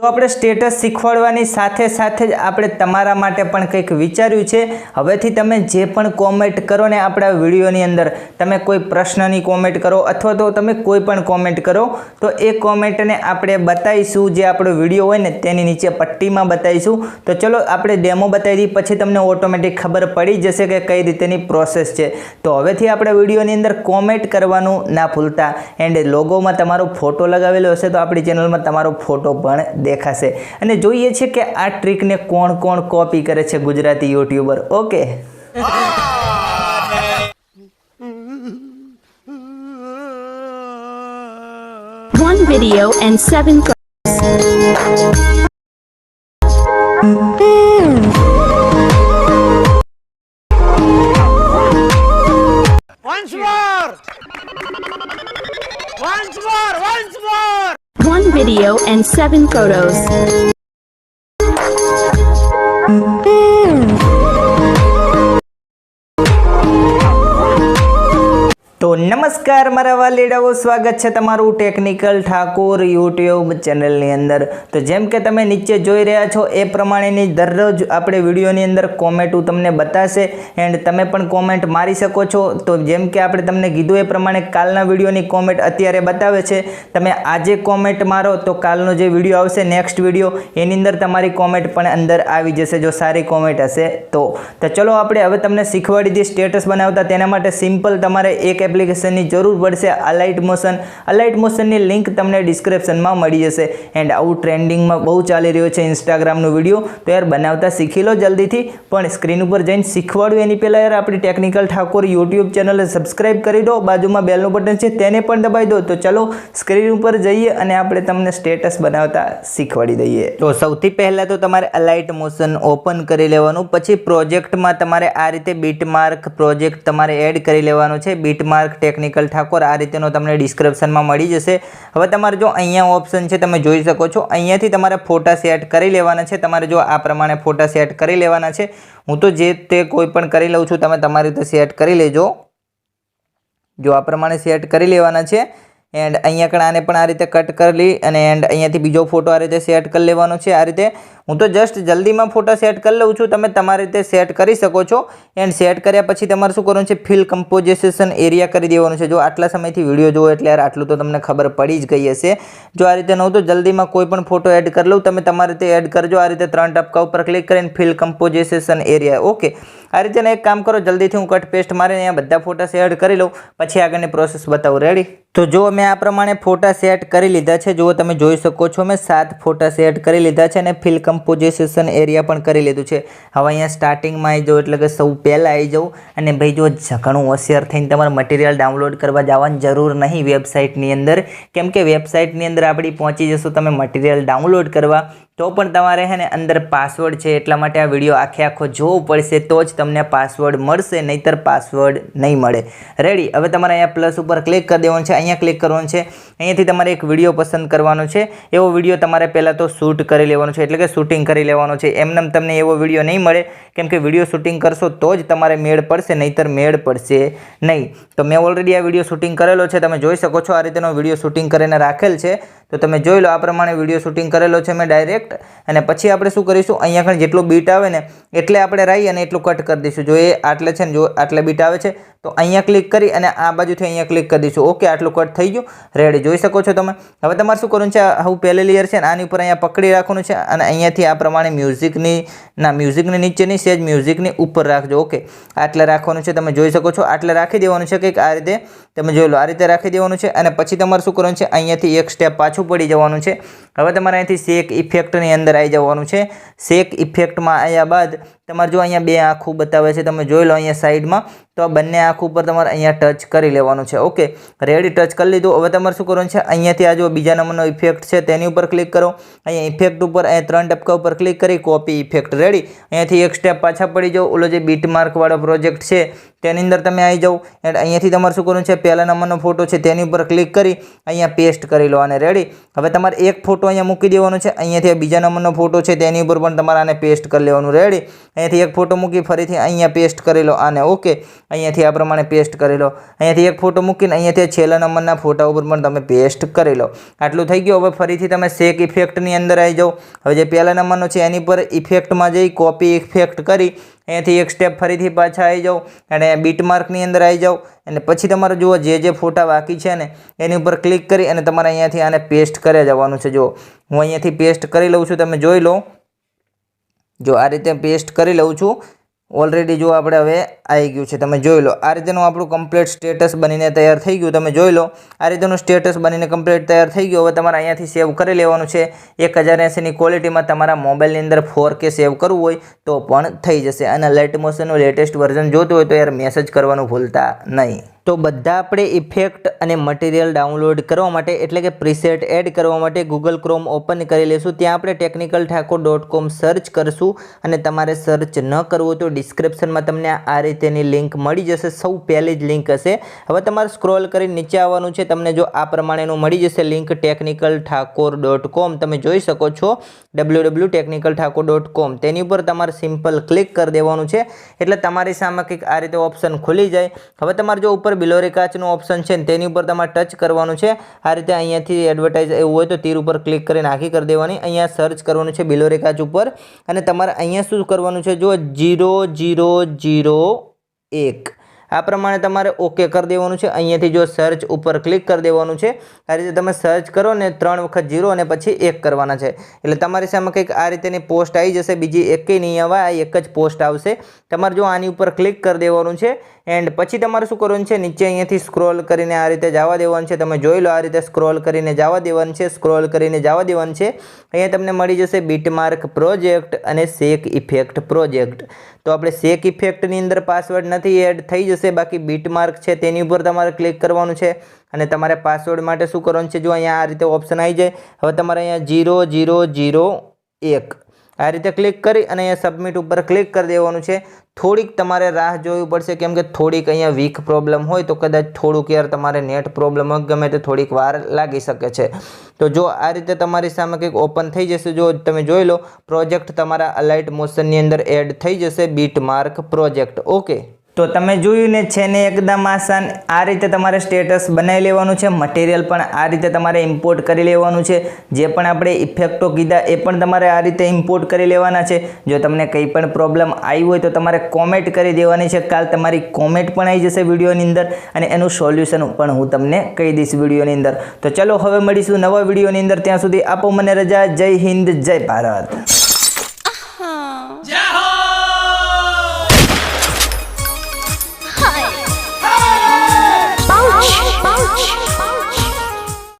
तो આપણે સ્ટેટસ શીખવાડવાની સાથે સાથે જ આપણે તમારા માટે પણ કંઈક વિચાર્યું છે। હવેથી તમે જે પણ કોમેન્ટ કરો ને આપણા વિડીયોની અંદર, તમે કોઈ પ્રશ્નની કોમેન્ટ કરો અથવા તો તમે કોઈ પણ કોમેન્ટ કરો તો એ કોમેન્ટને આપણે બતાવીશું, જે આપણો વિડીયો હોય ને તેની નીચે પટ્ટીમાં બતાવીશું। તો ચલો આપણે ડેમો બતાવી દઈએ, પછી તમને ઓટોમેટિક ખબર પડી જશે કે કઈ રીતેની પ્રોસેસ છે। તો હવેથી આપણે વિડીયોની અંદર કોમેન્ટ કરવાનું ના ભૂલતા, એન્ડ લોગોમાં તમારો ફોટો લગાવેલો હશે તો આપણી ચેનલમાં તમારો ફોટો પણ દેખાશે। અને જોઈએ છે કે આ ટ્રીકને કોણ કોણ કોપી કરે છે Gujarati YouTuber. Okay, One video and 7 Once more! Once more! Once more! One video and 7 photos. તો નમસ્કાર મારા વાલીડાઓ, સ્વાગત છે તમારું ટેકનિકલ ઠાકોર યુટ્યુબ ચેનલની અંદર। તો જેમ કે તમે નીચે જોઈ રહ્યા છો એ પ્રમાણેની દરરોજ આપણે વિડીયોની અંદર કોમેન્ટો તમને બતાવશે, એન્ડ તમે પણ કોમેન્ટ મારી શકો છો। તો જેમ કે આપણે તમને કીધું એ પ્રમાણે કાલના વિડીયોની કોમેન્ટ અત્યારે બતાવે છે। તમે આજે કોમેન્ટ મારો તો કાલનો જે વિડીયો આવશે, નેક્સ્ટ વિડીયો, એની અંદર તમારી કોમેન્ટ પણ અંદર આવી જશે જો સારી કોમેન્ટ હશે તો। ચલો આપણે હવે તમને શીખવાડી દઈએ સ્ટેટસ બનાવતા। તેના માટે સિમ્પલ તમારે એક એપ્લિકેશનની જરૂર પડશે, અલાઇટ મોશન। અલાઇટ મોશનની લિંક તમને ડિસ્ક્રિપ્શનમાં મળી જશે। એન્ડ આવું ટ્રેન્ડિંગમાં બહુ ચાલી રહ્યો છે ઇન્સ્ટાગ્રામનો વિડીયો, તો યાર બનાવતા શીખી લો જલ્દીથી। પણ સ્ક્રીન ઉપર જઈને શીખવાડું એની પહેલાં યાર આપણી ટેકનિકલ ઠાકોર યુટ્યુબ ચેનલને સબસ્ક્રાઈબ કરી દો, બાજુમાં બેલનું બટન છે તેને પણ દબાવી દો। તો ચલો સ્ક્રીન ઉપર જઈએ અને આપણે તમને સ્ટેટસ બનાવતા શીખવાડી દઈએ। તો સૌથી પહેલાં તો તમારે અલાઇટ મોશન ઓપન કરી લેવાનું, પછી પ્રોજેક્ટમાં તમારે આ રીતે બીટમાર્ક પ્રોજેક્ટ તમારે એડ કરી લેવાનો છે। બીટમાર્ક ટેકનિકલ ઠાકોર આ રીતેનો તમને ડિસ્ક્રિપ્શનમાં મળી જશે। હવે તમારે જો અહીંયા ઓપ્શન છે તમે જોઈ શકો છો, અહીંયાથી તમારે ફોટા સેટ કરી લેવાના છે। તમારે જો આ પ્રમાણે ફોટા સેટ કરી લેવાના છે। હું તો જે તે કોઈ પણ કરી લઉં છું, તમે તમારી રીતે સેટ કરી લેજો। જો આ પ્રમાણે સેટ કરી લેવાના છે। એન્ડ અહીંયા કણ આને પણ આ રીતે કટ કરી લઈ અને એન્ડ અહીંયાથી બીજો ફોટો આ રીતે સેટ કરી લેવાનો છે। આ રીતે હું તો જસ્ટ જલ્દીમાં ફોટા સેટ કરી લઉં છું, તમે તમારી રીતે સેટ કરી શકો છો। એન્ડ સેટ કર્યા પછી તમારે શું કરવાનું છે, ફિલ કમ્પોઝિશન એરિયા કરી દેવાનું છે। જો આટલા સમયથી વિડીયો જોવો એટલે યાર આટલું તો તમને ખબર પડી જ ગઈ હશે। જો આ રીતે ન હોય તો જલ્દીમાં કોઈ પણ ફોટો એડ કરી લઉં, તમે તમારી રીતે એડ કરજો। આ રીતે 3 ટપકા ઉપર ક્લિક કરીને ફિલ કમ્પોઝિશન એરિયા। ઓકે, આ રીતે એક કામ કરો, જલ્દીથી હું કટ પેસ્ટ મારીને અહીંયા બધા ફોટા એડ કરી લઉં, પછી આગળની પ્રોસેસ બતાવું। રેડી? તો જો મેં આ પ્રમાણે ફોટા સેટ કરી લીધા છે। જો તમે જોઈ શકો છો મેં 7 ફોટા સેટ કરી લીધા છે અને ફિલ કમ્પોઝિશન એરિયા પણ કરી લીધું છે। હવે અહીંયા સ્ટાર્ટિંગમાં આવી જાઉં, એટલે કે સૌ પહેલાં આવી જાઉં અને ભાઈ જો ઘણું હોશિયાર થઈને તમારે મટીરિયલ ડાઉનલોડ કરવા જવાની જરૂર નહીં વેબસાઇટની અંદર, કેમ કે વેબસાઇટની અંદર આપણી પહોંચી જશો તમે મટીરિયલ ડાઉનલોડ કરવા, તો પણ તમારે હે ને અંદર પાસવર્ડ છે, એટલા માટે આ વિડીયો આખો જોવો પડશે તો જ તમને પાસવર્ડ મળશે, નહીંતર પાસવર્ડ નહીં મળે। રેડી? હવે તમારે અહીંયા પ્લસ ઉપર ક્લિક કરી દેવાનું છે, અહીંયા ક્લિક કરવાનું છે। અહીંયાથી તમારે એક વિડીયો પસંદ કરવાનો છે। એવો વિડીયો તમારે પહેલાં તો શૂટ કરી લેવાનો છે, એટલે કે શૂટિંગ કરી લેવાનો છે। એમને તમને એવો વિડીયો નહીં મળે, કેમ કે વિડીયો શૂટિંગ કરશો તો જ તમારે મેળ પડશે, નહીંતર મેળ પડશે નહીં। તો મેં ઓલરેડી આ વિડીયો શૂટિંગ કરેલો છે, તમે જોઈ શકો છો। આ રીતેનો વિડીયો શૂટિંગ કરીને રાખેલ છે, તો તમે જોઈ લો આ પ્રમાણે વિડીયો શૂટિંગ કરેલો છે મેં ડાયરેક્ટ। અને પછી આપણે શું કરીશું, અહીંયા આગળ જેટલો બીટ આવે ને એટલે આપણે રહી અને એટલું કટ કરી દઈશું। જો એ આટલે છે ને, જો આટલે બીટ આવે છે તો અહીંયા ક્લિક કરી અને આ બાજુથી અહીંયા ક્લિક કરી દઈશું। ઓકે, આટલું કટ થઈ ગયું। રેડી? જોઈ શકો છો તમે। હવે તમારે શું કરવાનું છે, હું પહેલે લેયર છે ને આની ઉપર અહીંયા પકડી રાખવાનું છે અને અહીંયાથી આ પ્રમાણે મ્યુઝિકની નીચે નહીં, સેજ મ્યુઝિકની ઉપર રાખજો। ઓકે, આટલે રાખવાનું છે, તમે જોઈ શકો છો। આટલે રાખી દેવાનું છે કંઈક આ રીતે, તમે જોઈ લો આ રીતે રાખી દેવાનું છે। અને પછી તમારે શું કરવાનું છે, અહીંયાથી એક સ્ટેપ પાછું પડી જવાનું છે। હવે તમારે અહીંથી શેક ઇફેક્ટની અંદર આવી જવાનું છે। શેક ઇફેક્ટમાં આવ્યા બાદ તમારે જો અહીંયા 2 આંખો બતાવે છે, તમે જોઈ લો અહીંયા સાઈડમાં, તો આ બંને આંખ ઉપર તમારે અહીંયા ટચ કરી લેવાનું છે। Okay, ready? ટચ કરી લીધું। હવે તમારે શું કરવાનું છે, અહીંયાથી આ જો બીજા નંબરનો ઇફેક્ટ છે તેની ઉપર ક્લિક કરો। અહીંયા ઇફેક્ટ ઉપર અહીંયા 3 ટપકા ઉપર ક્લિક કરી કોપી ઇફેક્ટ। રેડી? અહીંયાથી એક સ્ટેપ પાછા પડી જાઓ, ઓલો જે બીટમાર્ક વાળો પ્રોજેક્ટ છે તેની અંદર તમે આવી જાઓ। એન્ડ અહીંયાથી તમારે શું કરવાનું છે, પહેલા નંબરનો ફોટો છે તેની ઉપર ક્લિક કરી અહીંયા પેસ્ટ કરી લો આને। રેડી? હવે તમારે એક ફોટો અહીંયા મૂકી દેવાનો છે, અહીંયાથી બીજા નંબરનો ફોટો છે તેની ઉપર પણ તમારે આને પેસ્ટ કરી લેવાનું। રેડી? અહીંયાથી એક ફોટો મૂકી ફરીથી અહીંયા પેસ્ટ કરી લો આને। ઓકે, અહીંયાથી આ પ્રમાણે પેસ્ટ કરી લો. અહીંયાથી એક ફોટો મૂકીને અહીંયાથી છેલ્લા નંબરના ફોટા ઉપર પણ તમે પેસ્ટ કરી લો. આટલું થઈ ગયું. હવે ફરીથી તમે શેક ઇફેક્ટની અંદર આવી જાઓ. હવે જે પહેલા નંબરનો છે એની પર ઇફેક્ટમાં જઈ કોપી ઇફેક્ટ કરી અહીંયાથી એક સ્ટેપ ફરીથી પાછા આવી જાઓ અને બીટમાર્કની અંદર આવી જાઓ અને પછી તમારે જુઓ જે ફોટા બાકી છે ને એની ઉપર ક્લિક કરી અને તમારે અહીંયાથી આને પેસ્ટ કરી જવાનું છે. જો હું અહીંયાથી પેસ્ટ કરી લઉં છું, તમે જોઈ લો. જો આ રીતે પેસ્ટ કરી લઉં છું. ઓલરેડી જો આપણે હવે આવી ગયું છે, તમે જોઈ લો. આ રીતેનું આપણું કમ્પ્લીટ સ્ટેટસ બનીને તૈયાર થઈ ગયું, તમે જોઈ લો. આ રીતેનું સ્ટેટસ બનીને કમ્પ્લીટ તૈયાર થઈ ગયું. હવે તમારે અહીંયાથી સેવ કરી લેવાનું છે. 1080ની ક્વોલિટીમાં તમારા મોબાઈલની અંદર 4K સેવ કરવું હોય તો પણ થઈ જશે. અને લાઇટ મોશનનું લેટેસ્ટ વર્ઝન જોતું હોય તો યાર મેસેજ કરવાનું ભૂલતા નહીં. તો બધા આપણે ઇફેક્ટ અને મટીરિયલ ડાઉનલોડ કરવા માટે એટલે કે પ્રીસેટ એડ કરવા માટે ગૂગલ ક્રોમ ઓપન કરી લઈશું. ત્યાં આપણે technicalthakor.com સર્ચ કરશું અને તમારે સર્ચ ન કરવું તો ડિસ્ક્રિપ્શનમાં તમને આ રીતેની લિંક મળી જશે. સૌ પહેલી જ લિંક હશે. હવે તમારે સ્ક્રોલ કરી નીચે આવવાનું છે. તમને જો આ પ્રમાણેનું મળી જશે લિંક technicalthakor.com, તમે જોઈ શકો છો www.technicalthakor.com. તેની ઉપર તમારે સિમ્પલ ક્લિક કરી દેવાનું છે એટલે તમારી સામે કંઈક આ રીતે ઓપ્શન ખુલી જાય. હવે તમારે જો ઉપર બિલોરી કાચનું ઓપ્શન છે તેની ઉપર તમારે ટચ કરવાનું છે. આ રીતે અહીંયાથી એડવર્ટાઇઝ એવું હોય તો તીર ઉપર ક્લિક કરીને આખી કરી દેવાની. અહીંયા સર્ચ કરવાનું છે બિલોરી કાચ ઉપર અને તમારે અહીંયા શું કરવાનું છે, જો 0001 આ પ્રમાણે તમારે ઓકે કરી દેવાનું છે. અહીંયાથી જો સર્ચ ઉપર ક્લિક કરી દેવાનું છે. આ રીતે તમે સર્ચ કરો ને 3 વખત 0 અને પછી 1 કરવાના છે એટલે તમારી સામે કંઈક આ રીતેની પોસ્ટ આવી જશે. બીજી એકેય નહીં આવે, આ એક જ પોસ્ટ આવશે. તમારે જો આની ઉપર ક્લિક કરી દેવાનું છે એન્ડ પછી તમારે શું કરવાનું છે, નીચે અહીંયાથી સ્ક્રોલ કરીને આ રીતે જવા દેવાનું છે. તમે જોઈ લો આ રીતે સ્ક્રોલ કરીને જવા દેવાનું છે. સ્ક્રોલ કરીને જવા દેવાનું છે. અહીંયા તમને મળી જશે બીટમાર્ક પ્રોજેક્ટ અને શેક ઇફેક્ટ પ્રોજેક્ટ. તો આપણે શેક ઇફેક્ટની અંદર પાસવર્ડ નથી એડ થઈ જશે, બાકી બીટમાર્ક છે તેની ઉપર તમારે ક્લિક કરવાનું છે અને તમારે પાસવર્ડ માટે શું કરવાનું છે, જો અહીંયા આ રીતે ઓપ્શન આવી જાય. હવે તમારે અહીંયા 0001 આ રીતે ક્લિક કરી અને અહીંયા સબમિટ ઉપર ક્લિક કરી દેવાનું છે. થોડીક તમારે રાહ જોવી પડશે કેમ કે થોડીક અહીંયા વીક પ્રોબ્લેમ હોય તો કદાચ થોડુંક યાર તમારે નેટ પ્રોબ્લેમ હોય ગમે તે થોડીક વાર લાગી શકે છે. તો જો આ રીતે તમારી સામે કંઈક ઓપન થઈ જશે. જો તમે જોઈ લો પ્રોજેક્ટ તમારા લાઇટ મોશનની અંદર એડ થઈ જશે બીટમાર્ક પ્રોજેક્ટ. ઓકે, તો તમે જોયું ને છે ને એકદમ આસાન. આ રીતે તમારે સ્ટેટસ બનાવી લેવાનું છે. મટીરિયલ પણ આ રીતે તમારે ઇમ્પોર્ટ કરી લેવાનું છે. જે પણ આપણે ઇફેક્ટો કીધા એ પણ તમારે આ રીતે ઇમ્પોર્ટ કરી લેવાના છે. જો તમને કંઈ પણ પ્રોબ્લેમ આવી હોય તો તમારે કોમેન્ટ કરી દેવાની છે. કાલ તમારી કોમેન્ટ પણ આવી જશે વિડીયોની અંદર અને એનું સોલ્યુશન પણ હું તમને કહી દઈશ વિડીયોની અંદર. તો ચલો હવે મળીશું નવા વિડીયોની અંદર. ત્યાં સુધી આપો મને રજા. જય હિન્દ, જય ભારત.